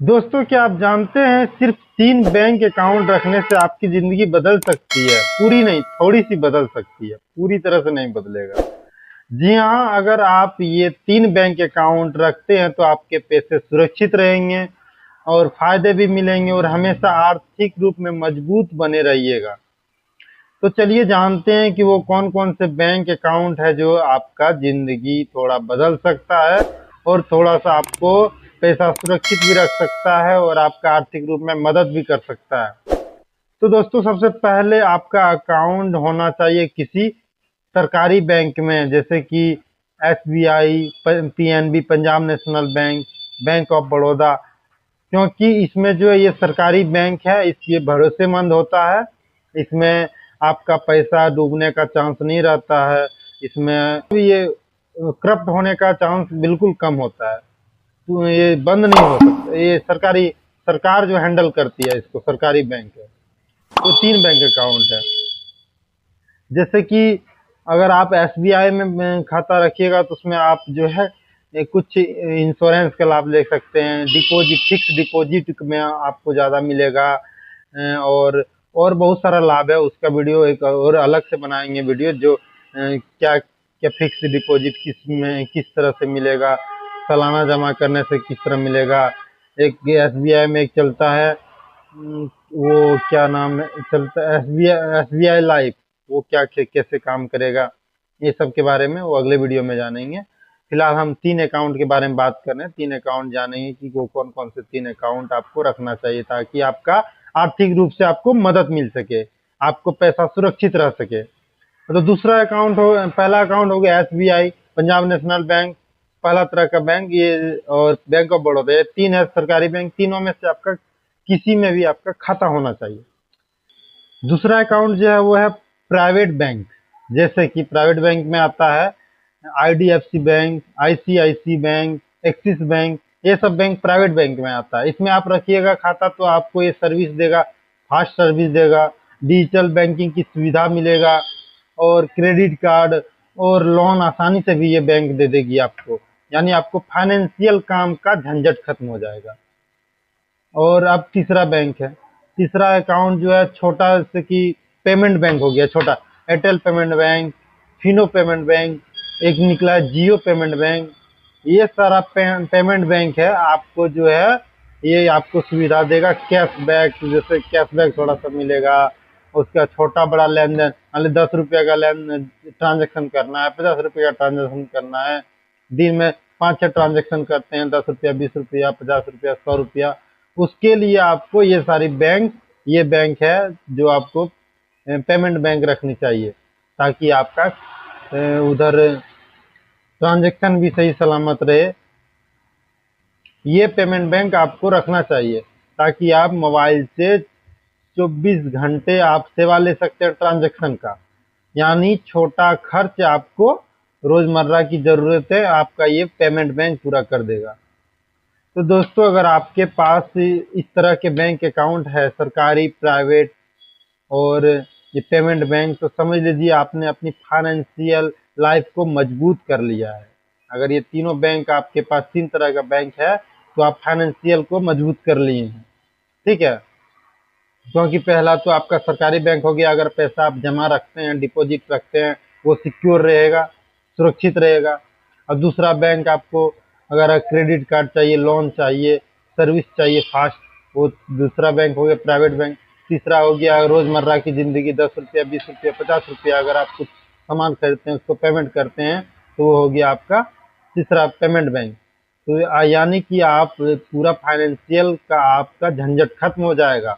दोस्तों, क्या आप जानते हैं सिर्फ 3 बैंक अकाउंट रखने से आपकी जिंदगी बदल सकती है। पूरी नहीं, थोड़ी सी बदल सकती है, पूरी तरह से नहीं बदलेगा। जी हाँ, अगर आप ये 3 बैंक अकाउंट रखते हैं तो आपके पैसे सुरक्षित रहेंगे और फायदे भी मिलेंगे और हमेशा आर्थिक रूप में मजबूत बने रहिएगा। तो चलिए जानते हैं कि वो कौन कौन से बैंक अकाउंट है जो आपका जिंदगी थोड़ा बदल सकता है और थोड़ा सा आपको पैसा सुरक्षित भी रख सकता है और आपका आर्थिक रूप में मदद भी कर सकता है। तो दोस्तों, सबसे पहले आपका अकाउंट होना चाहिए किसी सरकारी बैंक में, जैसे कि SBI, PNB, Punjab national bank, bank of Baroda. क्योंकि इसमें जो है ये सरकारी बैंक है, इसलिए भरोसेमंद होता है। इसमें आपका पैसा डूबने का चांस नहीं रहता है। इसमें ये करप्ट होने का चांस बिल्कुल कम होता है। तो ये बंद नहीं हो सकता। ये सरकार जो हैंडल करती है इसको, सरकारी बैंक है। तो 3 बैंक अकाउंट है। जैसे कि अगर आप एसबीआई में खाता रखिएगा तो उसमें आप जो है कुछ इंश्योरेंस का लाभ ले सकते हैं। डिपॉजिट, फिक्स डिपॉजिट में आपको ज़्यादा मिलेगा। और बहुत सारा लाभ है। उसका वीडियो एक और अलग से बनाएंगे वीडियो, जो क्या क्या फिक्स डिपॉजिट किस तरह से मिलेगा, सालाना जमा करने से किस तरह मिलेगा। एक एसबीआई में एक चलता है, वो क्या नाम है, चलता है एसबीआई लाइफ। वो क्या कैसे काम करेगा, ये सब के बारे में वो अगले वीडियो में जानेंगे। फिलहाल हम 3 अकाउंट के बारे में बात कर रहे हैं। 3 अकाउंट जानेंगे कि वो कौन कौन से 3 अकाउंट आपको रखना चाहिए ताकि आपका आर्थिक रूप से आपको मदद मिल सके, आपको पैसा सुरक्षित रह सके। तो दूसरा अकाउंट हो, पहला अकाउंट हो गया एसबीआई, पंजाब नेशनल बैंक, पहला तरह का बैंक ये, और बैंक ऑफ बड़ौदा। ये 3 है सरकारी बैंक। तीनों में से आपका किसी में भी आपका खाता होना चाहिए। दूसरा अकाउंट जो है वो है प्राइवेट बैंक। जैसे कि प्राइवेट बैंक में आता है IDFC bank, ICICI bank, Axis bank. ये सब बैंक प्राइवेट बैंक में आता है। इसमें आप रखिएगा खाता तो आपको ये सर्विस देगा, फास्ट सर्विस देगा, डिजिटल बैंकिंग की सुविधा मिलेगा और क्रेडिट कार्ड और लोन आसानी से भी ये बैंक दे देगी आपको। यानी आपको फाइनेंशियल काम का झंझट खत्म हो जाएगा। और अब तीसरा बैंक है। तीसरा अकाउंट जो है छोटा, जैसे कि पेमेंट बैंक हो गया छोटा, Airtel payment bank, Fino payment bank, एक निकला है जियो पेमेंट बैंक। ये सारा पेमेंट बैंक है। आपको जो है ये आपको सुविधा देगा कैशबैक, जैसे कैशबैक थोड़ा सा मिलेगा। उसका छोटा बड़ा लेन देन, मान ली 10 रुपये का ट्रांजेक्शन करना है, 50 रुपये का ट्रांजेक्शन करना है, दिन में 5-6 ट्रांजेक्शन करते हैं, 10 रुपया, 20 रुपया, 50 रुपया, 100 रुपया। उसके लिए आपको ये बैंक है जो आपको पेमेंट बैंक रखनी चाहिए ताकि आपका उधर ट्रांजैक्शन भी सही सलामत रहे। ये पेमेंट बैंक आपको रखना चाहिए ताकि आप मोबाइल से 24 घंटे आप सेवा ले सकते हैं ट्रांजैक्शन का। यानी छोटा खर्च आपको रोजमर्रा की जरूरतें आपका ये पेमेंट बैंक पूरा कर देगा। तो दोस्तों, अगर आपके पास इस तरह के बैंक अकाउंट है, सरकारी, प्राइवेट और ये पेमेंट बैंक, तो समझ लीजिए आपने अपनी फाइनेंशियल लाइफ को मजबूत कर लिया है। अगर ये तीनों बैंक आपके पास, 3 तरह का बैंक है, तो आप फाइनेंशियल को मजबूत कर लिए हैं। ठीक है, क्योंकि पहला तो आपका सरकारी बैंक हो गया। अगर पैसा आप जमा रखते हैं, डिपॉजिट रखते हैं, वो सिक्योर रहेगा, सुरक्षित रहेगा। और दूसरा बैंक आपको अगर क्रेडिट कार्ड चाहिए, लोन चाहिए, सर्विस चाहिए फास्ट, वो दूसरा बैंक हो गया प्राइवेट बैंक। तीसरा हो गया रोजमर्रा की जिंदगी, 10 रुपया, 20 रुपया, 50 रुपया अगर आप कुछ सामान खरीदते हैं, उसको पेमेंट करते हैं, तो वो हो गया आपका तीसरा पेमेंट बैंक। तो यानी कि आप पूरा फाइनेंशियल का आपका झंझट खत्म हो जाएगा।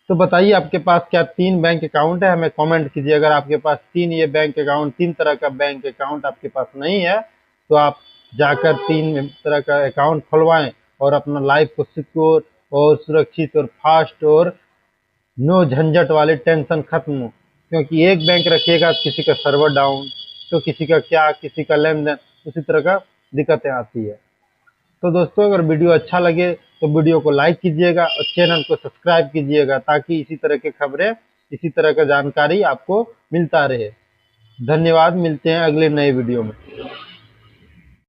तो बताइए आपके पास क्या 3 बैंक अकाउंट है? हमें कमेंट कीजिए। अगर आपके पास ये बैंक अकाउंट, 3 तरह का बैंक अकाउंट आपके पास नहीं है, तो आप जाकर 3 तरह का अकाउंट खुलवाएं और अपना लाइफ को सिक्योर और सुरक्षित और फास्ट और नो झंझट वाले टेंशन खत्म। क्योंकि एक बैंक रखिएगा, किसी का सर्वर डाउन, तो किसी का क्या, किसी का लेन देन, उसी तरह का दिक्कतें आती है। तो दोस्तों, अगर वीडियो अच्छा लगे तो वीडियो को लाइक कीजिएगा और चैनल को सब्सक्राइब कीजिएगा ताकि इसी तरह की खबरें, इसी तरह का जानकारी आपको मिलता रहे। धन्यवाद, मिलते हैं अगले नए वीडियो में।